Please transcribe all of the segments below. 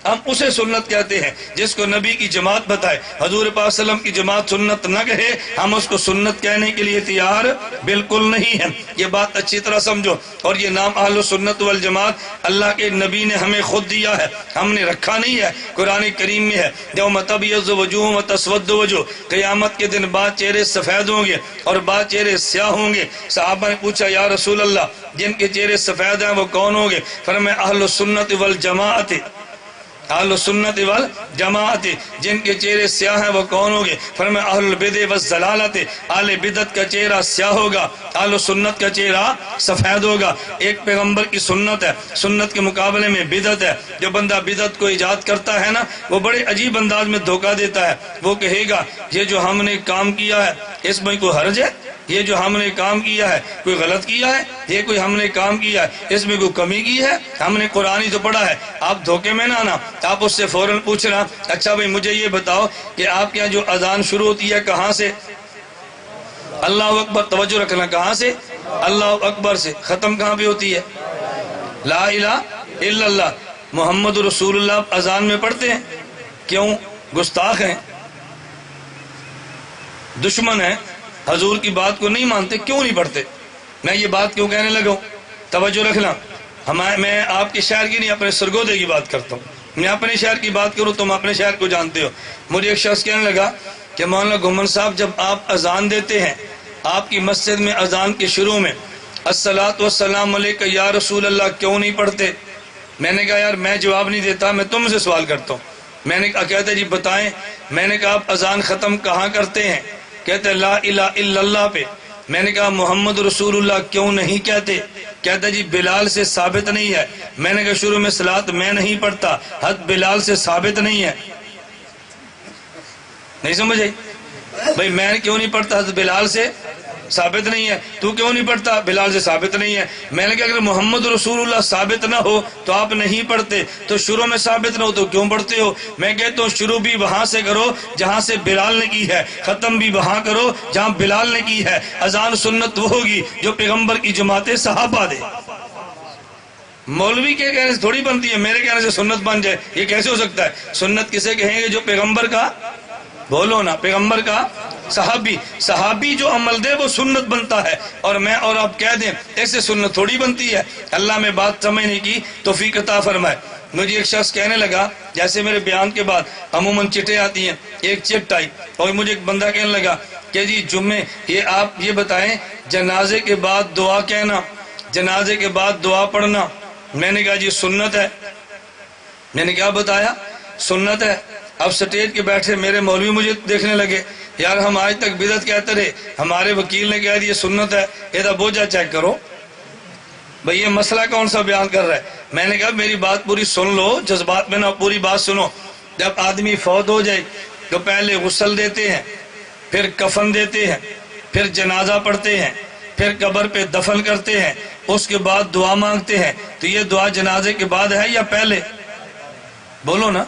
ہم اسے سنت کہتے ہیں جس کو نبی کی جماعت بتائے، حضور پاک صلی اللہ علیہ وسلم کی جماعت سنت نہ کہے، ہم اس کو سنت کہنے کے لیے تیار بالکل نہیں ہیں۔ یہ بات اچھی طرح سمجھو۔ اور یہ نام اہل سنت والجماعت اللہ کے نبی نے ہمیں خود دیا ہے، ہم نے رکھا نہیں ہے۔ قرآن کریم میں ہے یوم تبیض وجوہ وتسود وجوہ، قیامت کے دن بعض چہرے سفید ہوں گے اور بعض چہرے سیاہ ہوں گے۔ صحابہ نے پوچھا یا رسول اللہ جن کے چہرے سفید ہیں وہ کون ہوں گے؟ فرمایا اہل السنت والجماعت، اہل السنت والجماعت۔ جن کے چہرے سیاہ ہیں وہ کون ہوں گے؟ فرمایا اہل البدع والضلالت، اہل بدعت کا چہرہ سیاہ ہوگا، اہل سنت کا چہرہ سفید ہوگا۔ ایک پیغمبر کی سنت ہے، سنت کے مقابلے میں بدعت ہے۔ جو بندہ بدعت کو ایجاد کرتا ہے نا وہ بڑے عجیب انداز میں دھوکہ دیتا ہے۔ وہ کہے گا یہ جو ہم نے کام کیا ہے اس میں کوئی حرج ہے، یہ جو ہم نے کام کیا ہے کوئی غلط کیا ہے، یہ کوئی ہم نے کام کیا ہے اس میں کوئی کمی کی ہے، ہم نے قرآن ہی تو پڑھا ہے۔ آپ دھوکے میں نہ آنا، آپ اس سے فوراً پوچھنا اچھا بھائی مجھے یہ بتاؤ کہ آپ کے یہاں جو اذان شروع ہوتی ہے کہاں سے؟ اللہ اکبر، توجہ رکھنا، کہاں سے؟ اللہ اکبر سے۔ ختم کہاں پہ ہوتی ہے؟ لا الہ الا اللہ محمد رسول اللہ اذان میں پڑھتے ہیں؟ کیوں؟ گستاخ ہیں، دشمن ہیں، حضور کی بات کو نہیں مانتے، کیوں نہیں پڑھتے؟ میں یہ بات کیوں کہنے لگا ہوں؟ توجہ رکھنا، میں آپ کے شہر کی نہیں اپنے سرگودے کی بات کرتا ہوں۔ میں اپنے شہر کی بات کروں تم اپنے شہر کو جانتے ہو۔ مجھے ایک شخص کہنے لگا کہ مولانا گھمن صاحب جب آپ اذان دیتے ہیں آپ کی مسجد میں اذان کے شروع میں الصلاۃ والسلام علیک یا رسول اللہ کیوں نہیں پڑھتے؟ میں نے کہا یار میں جواب نہیں دیتا، میں تم سے سوال کرتا ہوں۔ میں نے کہا کہتے جی بتائیں۔ میں نے کہا آپ اذان ختم کہاں کرتے ہیں؟ کہتے لا الہ الا اللہ پہ۔ میں نے کہا محمد رسول اللہ کیوں نہیں کہتے؟ کہتا جی بلال سے ثابت نہیں ہے۔ میں نے کہا شروع میں صلاۃ میں نہیں پڑھتا، حد بلال سے ثابت نہیں ہے۔ نہیں سمجھے بھائی؟ میں کیوں نہیں پڑھتا؟ حد بلال سے ثابت نہیں ہے۔ تو کیوں نہیں پڑھتا؟ بلال سے ثابت نہیں ہے۔ میں نے کہا اگر محمد رسول اللہ ثابت نہ ہو تو آپ نہیں پڑھتے، تو شروع میں ثابت نہ ہو تو کیوں پڑھتے ہو؟ میں کہتا ہوں شروع بھی وہاں سے کرو جہاں سے بلال نے کی ہے، ختم بھی وہاں کرو جہاں بلال نے کی ہے۔ اذان سنت وہ ہوگی جو پیغمبر کی جماعت صحابہ دے۔ مولوی کے کہنے سے تھوڑی بنتی ہے، میرے کہنے سے سنت بن جائے، یہ کیسے ہو سکتا ہے؟ سنت کسے کہیں گے؟ جو پیغمبر کا، بولو نا، پیغمبر کا صحابی جو عمل دے وہ سنت بنتا ہے۔ اور میں اور آپ کہہ دیں ایسے سنت تھوڑی بنتی ہے۔ اللہ میں بات سمجھنے کی توفیق عطا فرمائے۔ مجھے ایک شخص کہنے لگا جیسے میرے بیان کے بعد عموماً چٹیں آتی ہیں، ایک چٹ آئی اور مجھے ایک بندہ کہنے لگا کہ جی جمعے یہ آپ یہ بتائیں جنازے کے بعد دعا کہنا، جنازے کے بعد دعا پڑھنا، میں نے کہا جی سنت ہے۔ میں نے کیا بتایا؟ سنت ہے۔ اب سٹیج کے بیٹھے میرے مولوی مجھے دیکھنے لگے، یار ہم آج تک بدعت کہتے رہے، ہمارے وکیل نے کہہ دیا سنت ہے، یہ بوجھا چیک کرو بھئی یہ مسئلہ کون سا بیان کر رہا ہے۔ میں نے کہا میری بات پوری سن لو، جذبات میں نہ، پوری بات سنو۔ جب آدمی فوت ہو جائے تو پہلے غسل دیتے ہیں، پھر کفن دیتے ہیں، پھر جنازہ پڑھتے ہیں، پھر قبر پہ دفن کرتے ہیں، اس کے بعد دعا مانگتے ہیں۔ تو یہ دعا جنازے کے بعد ہے یا پہلے؟ بولو نا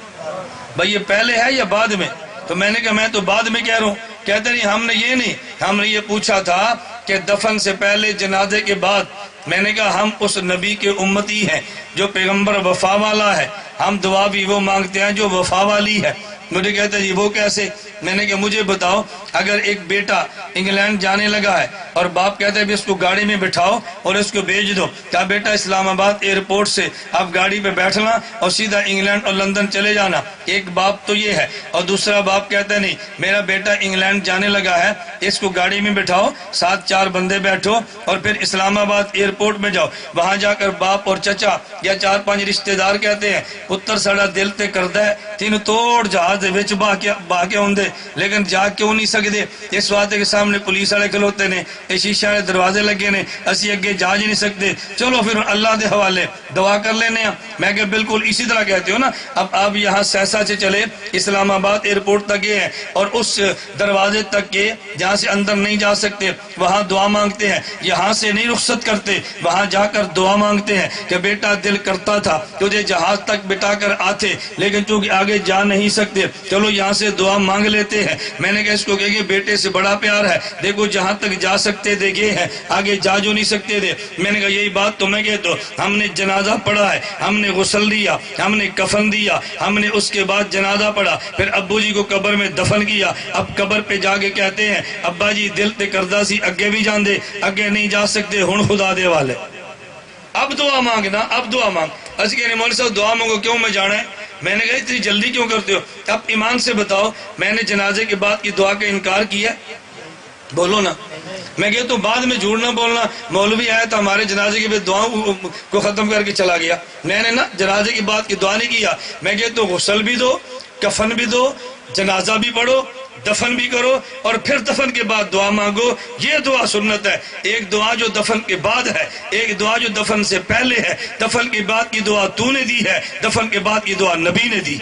بھئی یہ پہلے ہے یا بعد میں؟ تو میں نے کہا میں تو بعد میں کہہ رہا ہوں۔ کہتے نہیں ہم نے یہ نہیں، ہم نے یہ پوچھا تھا کہ دفن سے پہلے جنازے کے بعد۔ میں نے کہا ہم اس نبی کے امتی ہیں جو پیغمبر وفا والا ہے، ہم دعا بھی وہ مانگتے ہیں جو وفا والی ہے۔ مجھے کہتا ہے جی وہ کیسے؟ میں نے کہا مجھے بتاؤ اگر ایک بیٹا انگلینڈ جانے لگا ہے اور باپ کہتا ہے بھی اس کو گاڑی میں بٹھاؤ اور اس کو بھیج دو، کہا بیٹا اسلام آباد ایئرپورٹ سے آپ گاڑی پہ بیٹھنا اور سیدھا انگلینڈ اور لندن چلے جانا، ایک باپ تو یہ ہے۔ اور دوسرا باپ کہتا ہے نہیں میرا بیٹا انگلینڈ جانے لگا ہے، اس کو گاڑی میں بٹھاؤ، 7-4 بندے بیٹھو اور پھر اسلام آباد ایئرپورٹ میں جاؤ، وہاں جا کر باپ اور چچا یا 4-5 رشتہ دار کہتے ہیں پتر ساڑا دل تے کردا ہے تین توڑ جہاز دے وچ باہ کے ہوندے لیکن جا کیوں نہیں سکدے؟ اس واسطے کے سامنے پولیس والے کھلوتے نے، شیشے والے دروازے لگے نے، اسی اگے جا ہی نہیں سکتے، چلو پھر اللہ دے حوالے دعا کر لینے ہیں۔ میں کہ بالکل اسی طرح کہتے ہو نا۔ اب آپ یہاں سہسا سے چلے اسلام آباد ایئرپورٹ تک گئے ہیں اور اس دروازے تک کے جہاں سے اندر نہیں جا سکتے وہاں دعا مانگتے ہیں، یہاں سے نہیں رخصت کرتے، وہاں جا کر دعا مانگتے ہیں کہ بیٹا دل کرتا تھا تجھے جہاز تک بٹا کر آتے لیکن چونکہ آگے جا نہیں سکتے، چلو یہاں سے دعا مانگ لیتے ہیں۔ میں نے کہا اس کو کہ بیٹے سے بڑا پیار ہے، دیکھو جہاں تک جا سکتے سکتے تھے یہ ہیں، آگے جا جو نہیں سکتے تھے. میں نے کہا یہی بات تو میں کہتا ہوں، ہم نے جنازہ پڑھا ہے، ہم نے غسل دیا، ہم نے کفن دیا، ہم نے اس کے بعد جنازہ پڑھا، پھر ابو جی کو قبر میں دفن کیا. اب قبر پہ جا کے کہتے ہیں ابا جی دل تے کردہ سی اگے بھی جان دے، اگے نہیں جا سکتے، ہن خدا دے والے. اب دعا مانگنا، اب دعا مانگ. اسی کہنے مولوی صاحب دعا مانگو، کیوں میں جانا ہے؟ میں نے کہا اتنی جلدی کیوں کرتے ہو؟ اب ایمان سے بتاؤ میں نے جنازے کے بعد کی دعا کا انکار کیا؟ بولو نا. میں کہتا ہوں بعد میں جھوٹ نہ بولنا، مولوی آیا تو ہمارے جنازے کی دعاؤں کو ختم کر کے چلا گیا. میں نے نا جنازے کی بعد کی دعا نہیں کیا. میں کہتا ہوں غسل بھی دو، کفن بھی دو، جنازہ بھی پڑھو، دفن بھی کرو، اور پھر دفن کے بعد دعا مانگو. یہ دعا سنت ہے. ایک دعا جو دفن کے بعد ہے، ایک دعا جو دفن سے پہلے ہے. دفن کے بعد کی دعا تو نے دی ہے، دفن کے بعد کی دعا نبی نے دی.